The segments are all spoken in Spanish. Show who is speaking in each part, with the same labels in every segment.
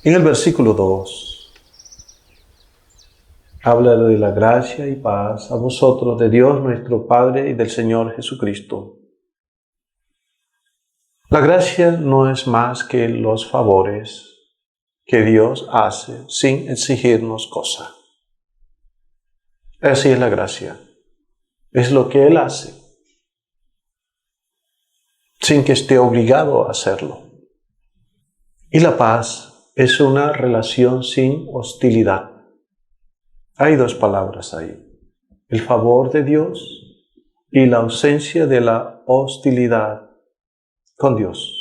Speaker 1: En el versículo 2, habla de la gracia y paz a vosotros de Dios nuestro Padre y del Señor Jesucristo. La gracia no es más que los favores que Dios hace sin exigirnos cosa. Así es la gracia. Es lo que Él hace sin que esté obligado a hacerlo. Y la paz es una relación sin hostilidad. Hay dos palabras ahí: el favor de Dios y la ausencia de la hostilidad con Dios.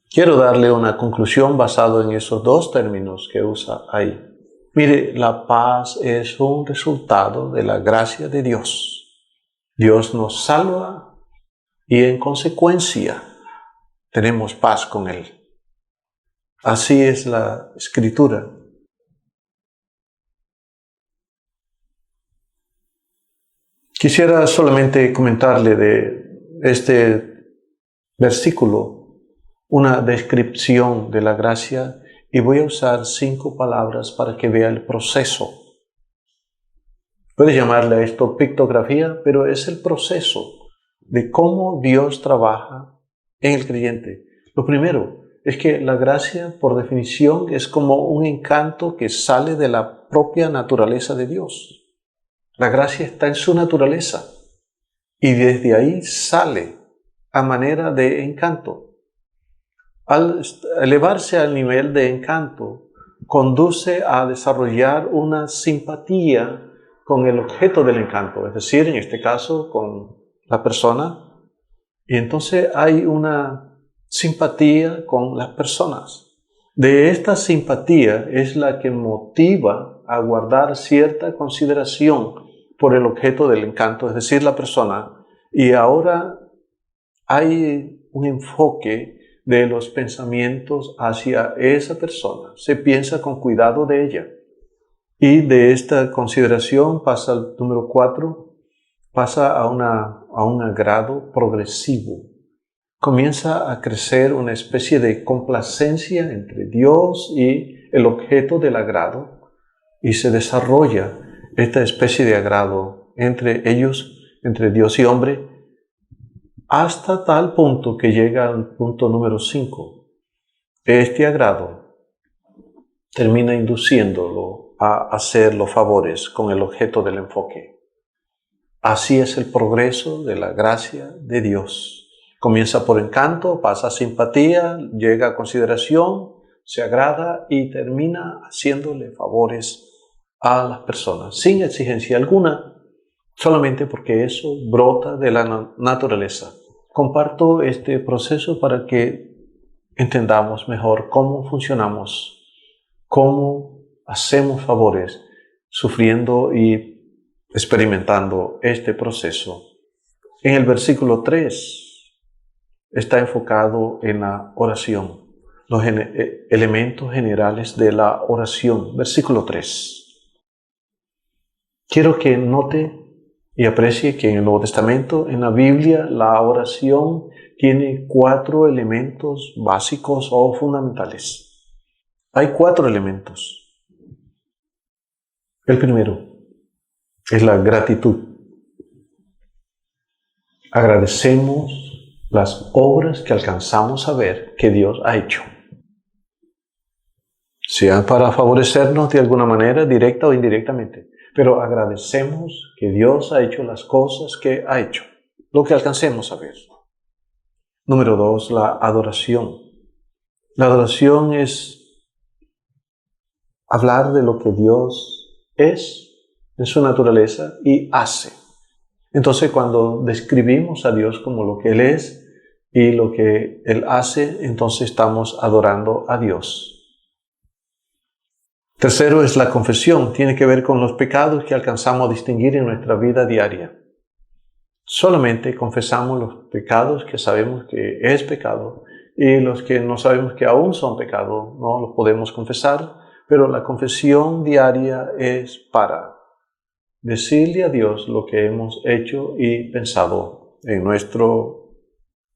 Speaker 1: Quiero darle una conclusión basado en esos dos términos que usa ahí. Mire, la paz es un resultado de la gracia de Dios. Dios nos salva y en consecuencia tenemos paz con Él. Así es la Escritura. Quisiera solamente comentarle de este versículo una descripción de la gracia y voy a usar 5 palabras para que vea el proceso. Puede llamarle a esto pictografía, pero es el proceso de cómo Dios trabaja en el creyente. Lo primero es que la gracia, por definición, es como un encanto que sale de la propia naturaleza de Dios. La gracia está en su naturaleza y desde ahí sale a manera de encanto. Al elevarse al nivel de encanto, conduce a desarrollar una simpatía con el objeto del encanto, es decir, en este caso con la persona, y entonces hay una simpatía con las personas. De esta simpatía es la que motiva a guardar cierta consideración por el objeto del encanto, es decir, la persona, y ahora hay un enfoque de los pensamientos hacia esa persona. Se piensa con cuidado de ella. Y de esta consideración pasa al número 4, pasa a un agrado progresivo. Comienza a crecer una especie de complacencia entre Dios y el objeto del agrado y se desarrolla esta especie de agrado entre ellos, entre Dios y hombre, hasta tal punto que llega al punto número 5. Este agrado termina induciéndolo a hacer los favores con el objeto del enfoque. Así es el progreso de la gracia de Dios. Comienza por encanto, pasa a simpatía, llega a consideración, se agrada y termina haciéndole favores a las personas, sin exigencia alguna, solamente porque eso brota de la naturaleza. Comparto este proceso para que entendamos mejor cómo funcionamos, cómo hacemos favores, sufriendo y experimentando este proceso. En el versículo 3 está enfocado en la oración, los elementos generales de la oración. Versículo 3. Quiero que note y aprecie que en el Nuevo Testamento, en la Biblia, la oración tiene 4 elementos básicos o fundamentales. Hay 4 elementos. El primero es la gratitud. Agradecemos las obras que alcanzamos a ver que Dios ha hecho, sean para favorecernos de alguna manera, directa o indirectamente. Pero agradecemos que Dios ha hecho las cosas que ha hecho, lo que alcancemos a ver. Número 2, la adoración. La adoración es hablar de lo que Dios es en su naturaleza y hace. Entonces, cuando describimos a Dios como lo que Él es y lo que Él hace, entonces estamos adorando a Dios. Tercero es la confesión. Tiene que ver con los pecados que alcanzamos a distinguir en nuestra vida diaria. Solamente confesamos los pecados que sabemos que es pecado y los que no sabemos que aún son pecado, no los podemos confesar, pero la confesión diaria es para decirle a Dios lo que hemos hecho y pensado en nuestro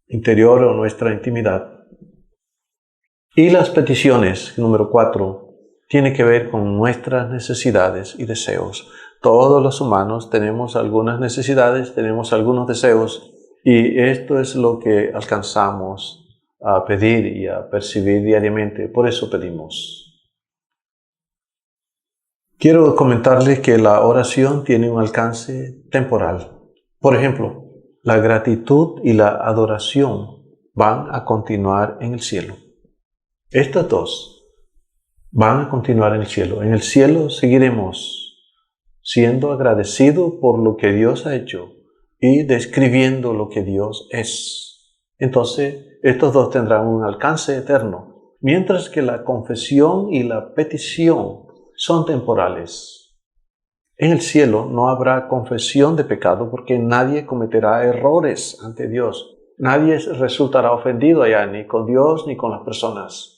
Speaker 1: interior o nuestra intimidad. Y las peticiones, número 4, tiene que ver con nuestras necesidades y deseos. Todos los humanos tenemos algunas necesidades, tenemos algunos deseos, y esto es lo que alcanzamos a pedir y a percibir diariamente. Por eso pedimos. Quiero comentarles que la oración tiene un alcance temporal. Por ejemplo, la gratitud y la adoración van a continuar en el cielo. Estas dos van a continuar en el cielo. En el cielo seguiremos siendo agradecidos por lo que Dios ha hecho y describiendo lo que Dios es. Entonces, estos dos tendrán un alcance eterno, mientras que la confesión y la petición son temporales. En el cielo no habrá confesión de pecado porque nadie cometerá errores ante Dios. Nadie resultará ofendido allá, ni con Dios ni con las personas.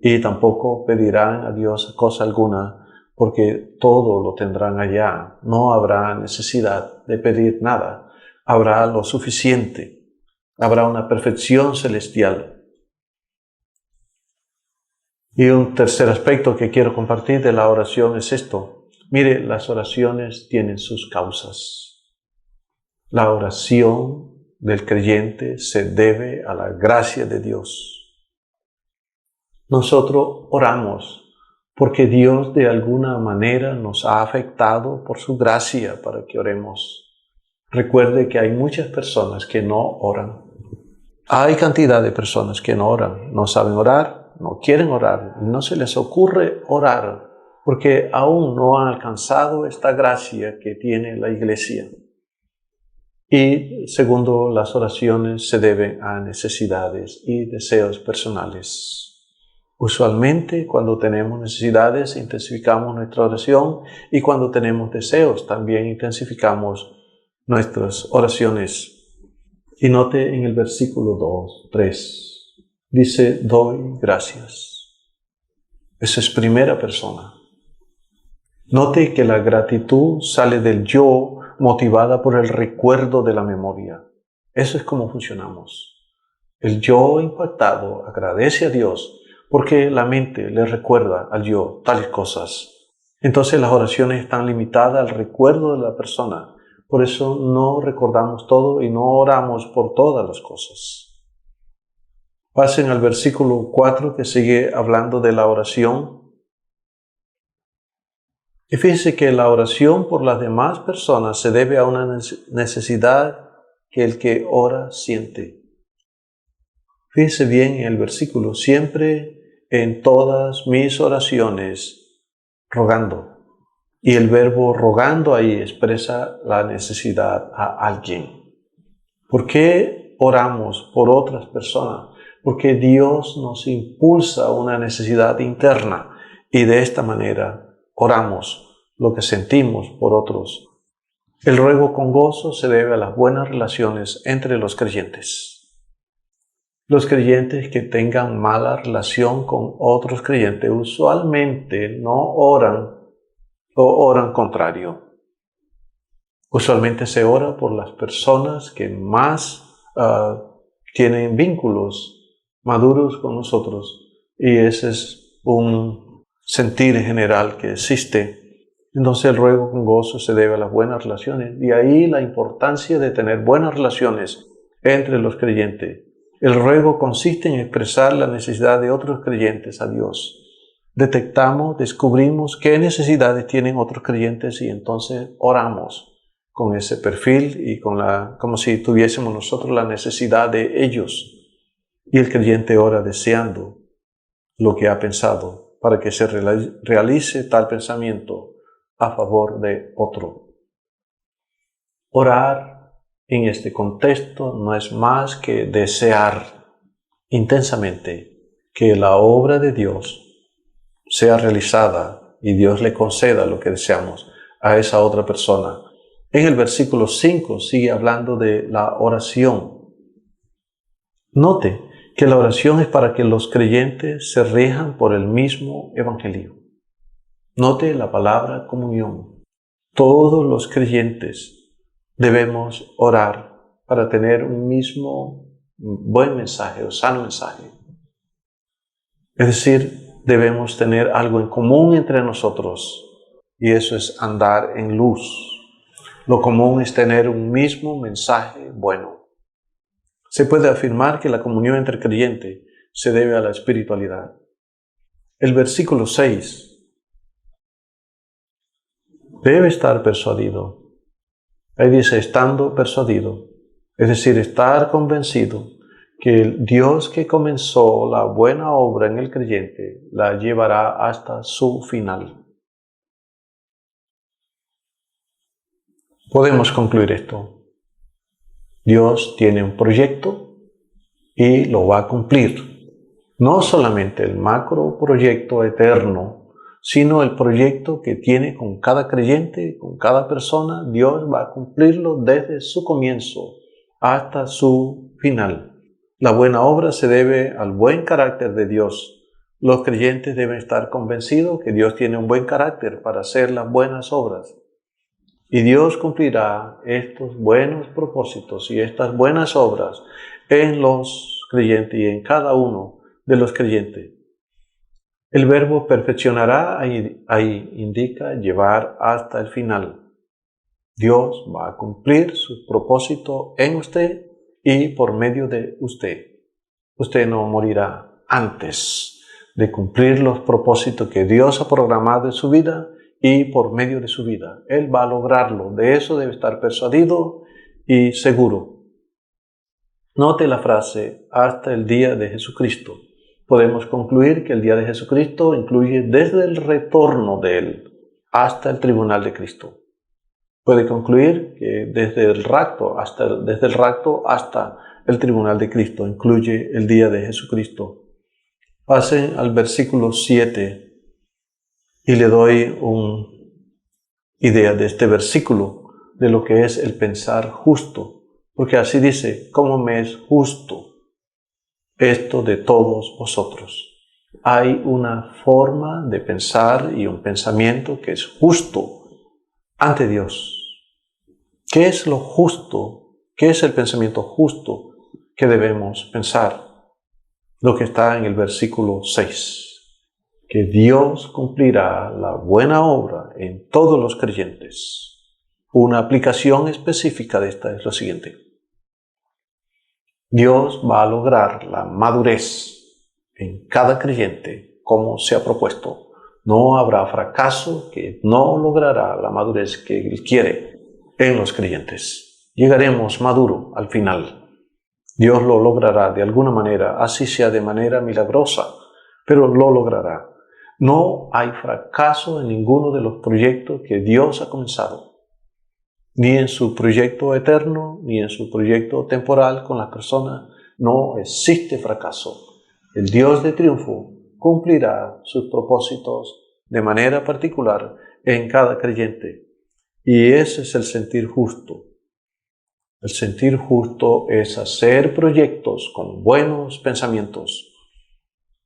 Speaker 1: Y tampoco pedirán a Dios cosa alguna, porque todo lo tendrán allá. No habrá necesidad de pedir nada. Habrá lo suficiente. Habrá una perfección celestial. Y un tercer aspecto que quiero compartir de la oración es esto. Mire, las oraciones tienen sus causas. La oración del creyente se debe a la gracia de Dios. Nosotros oramos porque Dios de alguna manera nos ha afectado por su gracia para que oremos. Recuerde que hay muchas personas que no oran. Hay cantidad de personas que no oran, no saben orar, no quieren orar, no se les ocurre orar porque aún no han alcanzado esta gracia que tiene la iglesia. Y segundo, las oraciones se deben a necesidades y deseos personales. Usualmente cuando tenemos necesidades intensificamos nuestra oración y cuando tenemos deseos también intensificamos nuestras oraciones. Y note en el versículo 3, dice, doy gracias. Esa es primera persona. Note que la gratitud sale del yo, motivada por el recuerdo de la memoria. Eso es como funcionamos. El yo impactado agradece a Dios porque la mente le recuerda al yo tales cosas. Entonces las oraciones están limitadas al recuerdo de la persona. Por eso no recordamos todo y no oramos por todas las cosas. Pasen al versículo 4 que sigue hablando de la oración. Y fíjense que la oración por las demás personas se debe a una necesidad que el que ora siente. Fíjense bien en el versículo, siempre en todas mis oraciones rogando. Y el verbo rogando ahí expresa la necesidad a alguien. ¿Por qué oramos por otras personas? Porque Dios nos impulsa una necesidad interna y de esta manera oramos lo que sentimos por otros. El ruego con gozo se debe a las buenas relaciones entre los creyentes. Los creyentes que tengan mala relación con otros creyentes usualmente no oran o oran contrario. Usualmente se ora por las personas que más tienen vínculos maduros con nosotros y ese es un sentir general que existe. Entonces el ruego con gozo se debe a las buenas relaciones. De ahí la importancia de tener buenas relaciones entre los creyentes. El ruego consiste en expresar la necesidad de otros creyentes a Dios. Detectamos, descubrimos qué necesidades tienen otros creyentes y entonces oramos con ese perfil y como si tuviésemos nosotros la necesidad de ellos. Y el creyente ora deseando lo que ha pensado para que se realice tal pensamiento a favor de otro. Orar en este contexto no es más que desear intensamente que la obra de Dios sea realizada y Dios le conceda lo que deseamos a esa otra persona. En el versículo 5 sigue hablando de la oración. Note que la oración es para que los creyentes se rijan por el mismo evangelio. Note la palabra comunión. Todos los creyentes debemos orar para tener un mismo buen mensaje o sano mensaje. Es decir, debemos tener algo en común entre nosotros, y eso es andar en luz. Lo común es tener un mismo mensaje bueno. Se puede afirmar que la comunión entre creyentes se debe a la espiritualidad. El versículo 6 debe estar persuadido. Ahí dice, estando persuadido, es decir, estar convencido que el Dios que comenzó la buena obra en el creyente la llevará hasta su final. Podemos concluir esto. Dios tiene un proyecto y lo va a cumplir. No solamente el macro proyecto eterno, sino el proyecto que tiene con cada creyente, con cada persona. Dios va a cumplirlo desde su comienzo hasta su final. La buena obra se debe al buen carácter de Dios. Los creyentes deben estar convencidos que Dios tiene un buen carácter para hacer las buenas obras. Y Dios cumplirá estos buenos propósitos y estas buenas obras en los creyentes y en cada uno de los creyentes. El verbo perfeccionará ahí indica llevar hasta el final. Dios va a cumplir su propósito en usted y por medio de usted. Usted no morirá antes de cumplir los propósitos que Dios ha programado en su vida y por medio de su vida. Él va a lograrlo. De eso debe estar persuadido y seguro. Note la frase, hasta el día de Jesucristo. Podemos concluir que el día de Jesucristo incluye desde el retorno de Él hasta el tribunal de Cristo. Puede concluir que desde el rapto hasta el tribunal de Cristo incluye el día de Jesucristo. Pasen al versículo 7 y le doy una idea de este versículo, de lo que es el pensar justo. Porque así dice, ¿cómo me es justo esto de todos vosotros? Hay una forma de pensar y un pensamiento que es justo ante Dios. ¿Qué es lo justo? ¿Qué es el pensamiento justo que debemos pensar? Lo que está en el versículo 6. Que Dios cumplirá la buena obra en todos los creyentes. Una aplicación específica de esta es lo siguiente. Dios va a lograr la madurez en cada creyente como se ha propuesto. No habrá fracaso que no logrará la madurez que Él quiere en los creyentes. Llegaremos maduro al final. Dios lo logrará de alguna manera, así sea de manera milagrosa, pero lo logrará. No hay fracaso en ninguno de los proyectos que Dios ha comenzado. Ni en su proyecto eterno, ni en su proyecto temporal con las personas. No existe fracaso. El Dios de triunfo cumplirá sus propósitos de manera particular en cada creyente. Y ese es el sentir justo. El sentir justo es hacer proyectos con buenos pensamientos.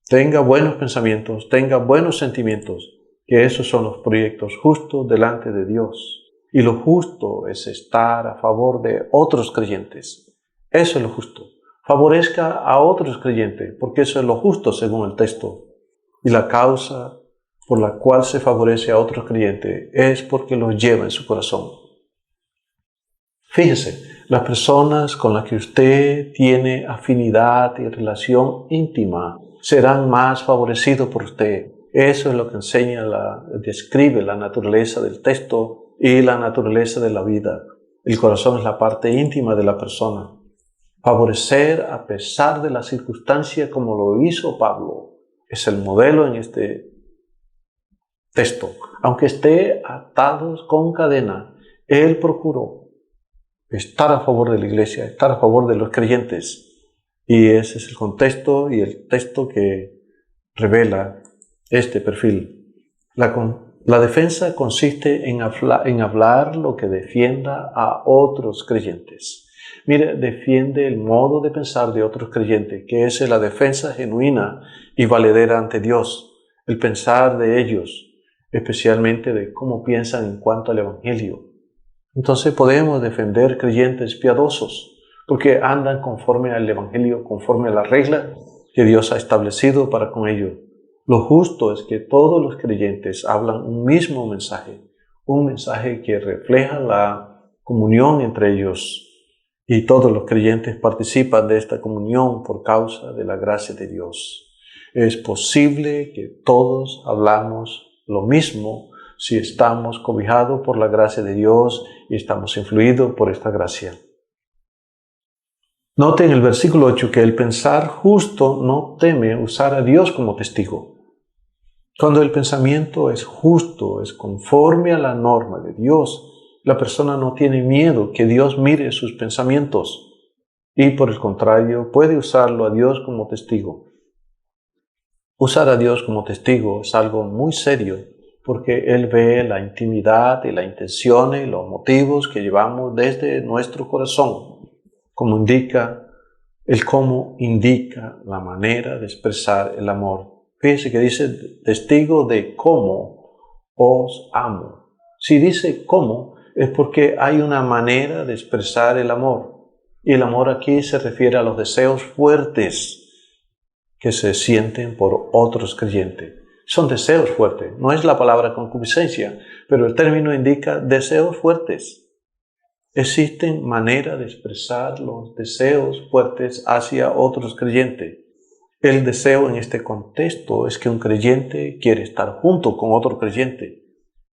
Speaker 1: Tenga buenos pensamientos, tenga buenos sentimientos, que esos son los proyectos justos delante de Dios. Y lo justo es estar a favor de otros creyentes. Eso es lo justo. Favorezca a otros creyentes, porque eso es lo justo según el texto. Y la causa por la cual se favorece a otros creyentes es porque los lleva en su corazón. Fíjese, las personas con las que usted tiene afinidad y relación íntima serán más favorecidos por usted. Eso es lo que describe la naturaleza del texto y la naturaleza de la vida. El corazón es la parte íntima de la persona. Favorecer a pesar de la circunstancia como lo hizo Pablo es el modelo en este texto. Aunque esté atados con cadena, él procuró estar a favor de la iglesia, estar a favor de los creyentes. Y ese es el contexto y el texto que revela este perfil. La defensa consiste en hablar lo que defienda a otros creyentes. Mire, defiende el modo de pensar de otros creyentes, que es la defensa genuina y valedera ante Dios. El pensar de ellos, especialmente de cómo piensan en cuanto al Evangelio. Entonces podemos defender creyentes piadosos, porque andan conforme al Evangelio, conforme a la regla que Dios ha establecido para con ellos. Lo justo es que todos los creyentes hablan un mismo mensaje, un mensaje que refleja la comunión entre ellos, y todos los creyentes participan de esta comunión por causa de la gracia de Dios. Es posible que todos hablamos lo mismo si estamos cobijados por la gracia de Dios y estamos influidos por esta gracia. Note en el versículo 8 que el pensar justo no teme usar a Dios como testigo. Cuando el pensamiento es justo, es conforme a la norma de Dios, la persona no tiene miedo que Dios mire sus pensamientos y, por el contrario, puede usarlo a Dios como testigo. Usar a Dios como testigo es algo muy serio porque Él ve la intimidad y la intención y los motivos que llevamos desde nuestro corazón, como indica el cómo indica la manera de expresar el amor. Fíjese que dice testigo de cómo os amo. Si dice cómo, es porque hay una manera de expresar el amor. Y el amor aquí se refiere a los deseos fuertes que se sienten por otros creyentes. Son deseos fuertes. No es la palabra concupiscencia, pero el término indica deseos fuertes. Existen maneras de expresar los deseos fuertes hacia otros creyentes. El deseo en este contexto es que un creyente quiere estar junto con otro creyente.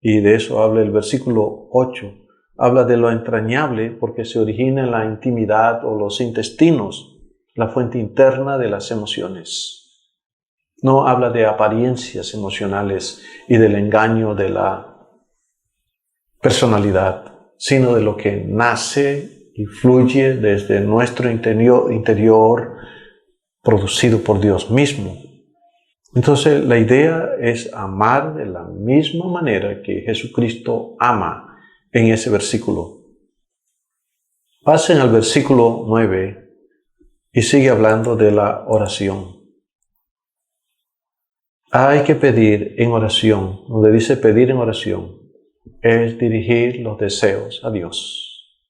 Speaker 1: Y de eso habla el versículo 8. Habla de lo entrañable porque se origina en la intimidad o los intestinos, la fuente interna de las emociones. No habla de apariencias emocionales y del engaño de la personalidad, sino de lo que nace y fluye desde nuestro interior producido por Dios mismo. Entonces la idea es amar de la misma manera que Jesucristo ama en ese versículo. Pasen al versículo 9 y sigue hablando de la oración. Hay que pedir en oración, donde dice pedir en oración, es dirigir los deseos a Dios.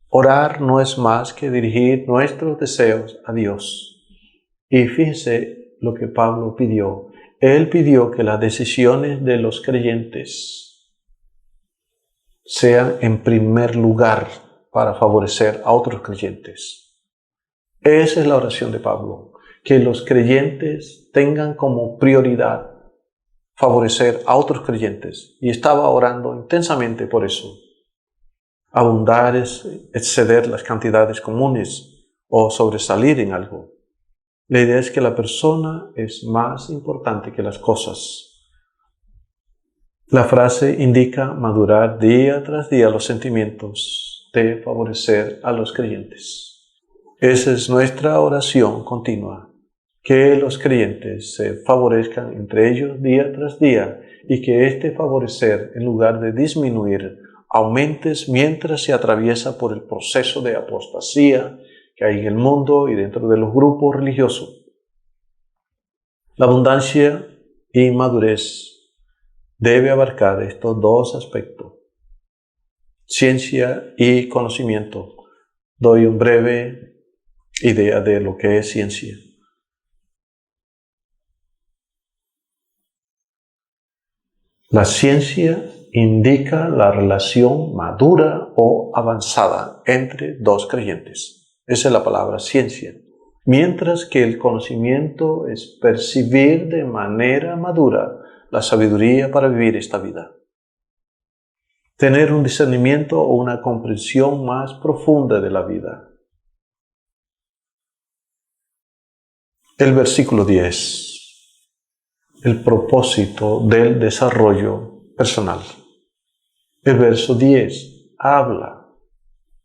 Speaker 1: Orar no es más que dirigir nuestros deseos a Dios. Y fíjense lo que Pablo pidió. Él pidió que las decisiones de los creyentes sean en primer lugar para favorecer a otros creyentes. Esa es la oración de Pablo, que los creyentes tengan como prioridad favorecer a otros creyentes. Y estaba orando intensamente por eso. Abundar es exceder las cantidades comunes o sobresalir en algo. La idea es que la persona es más importante que las cosas. La frase indica madurar día tras día los sentimientos de favorecer a los creyentes. Esa es nuestra oración continua, que los creyentes se favorezcan entre ellos día tras día y que este favorecer, en lugar de disminuir, aumente mientras se atraviesa por el proceso de apostasía que hay en el mundo y dentro de los grupos religiosos. La abundancia y madurez debe abarcar estos dos aspectos, ciencia y conocimiento. Doy una breve idea de lo que es ciencia. La ciencia indica la relación madura o avanzada entre dos creyentes. Esa es la palabra ciencia. Mientras que el conocimiento es percibir de manera madura la sabiduría para vivir esta vida. Tener un discernimiento o una comprensión más profunda de la vida. El versículo 10. El propósito del desarrollo personal. El verso 10 habla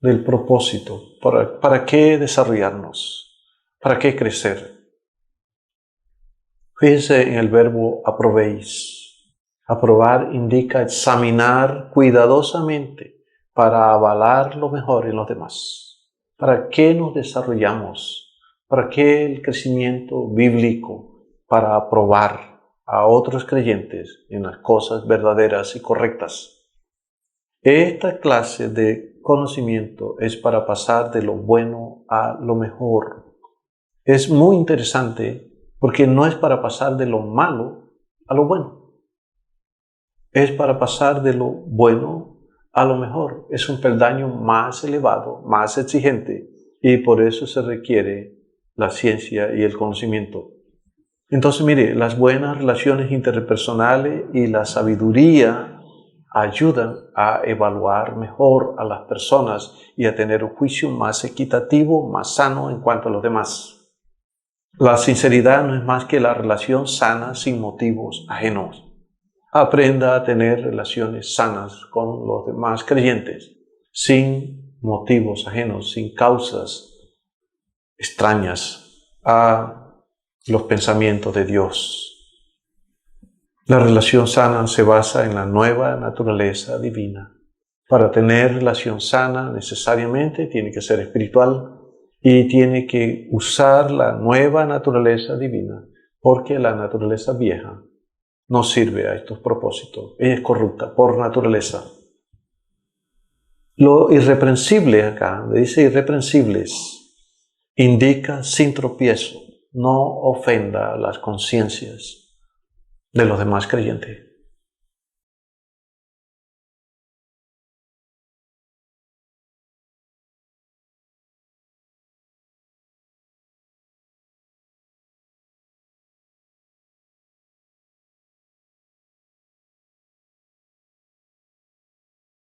Speaker 1: del propósito. ¿Para qué desarrollarnos? ¿Para qué crecer? Fíjense en el verbo aprobéis. Aprobar indica examinar cuidadosamente para avalar lo mejor en los demás. ¿Para qué nos desarrollamos? ¿Para qué el crecimiento bíblico? Para aprobar a otros creyentes en las cosas verdaderas y correctas. Esta clase de conocimiento es para pasar de lo bueno a lo mejor. Es muy interesante porque no es para pasar de lo malo a lo bueno. Es para pasar de lo bueno a lo mejor. Es un peldaño más elevado, más exigente, y por eso se requiere la ciencia y el conocimiento. Entonces, mire, las buenas relaciones interpersonales y la sabiduría ayudan a evaluar mejor a las personas y a tener un juicio más equitativo, más sano en cuanto a los demás. La sinceridad no es más que la relación sana sin motivos ajenos. Aprenda a tener relaciones sanas con los demás creyentes, sin motivos ajenos, sin causas extrañas a los pensamientos de Dios. La relación sana se basa en la nueva naturaleza divina. Para tener relación sana necesariamente tiene que ser espiritual y tiene que usar la nueva naturaleza divina, porque la naturaleza vieja no sirve a estos propósitos. Ella es corrupta por naturaleza. Lo irreprensible acá, dice irreprensibles, indica sin tropiezo, no ofenda las conciencias de los demás creyentes.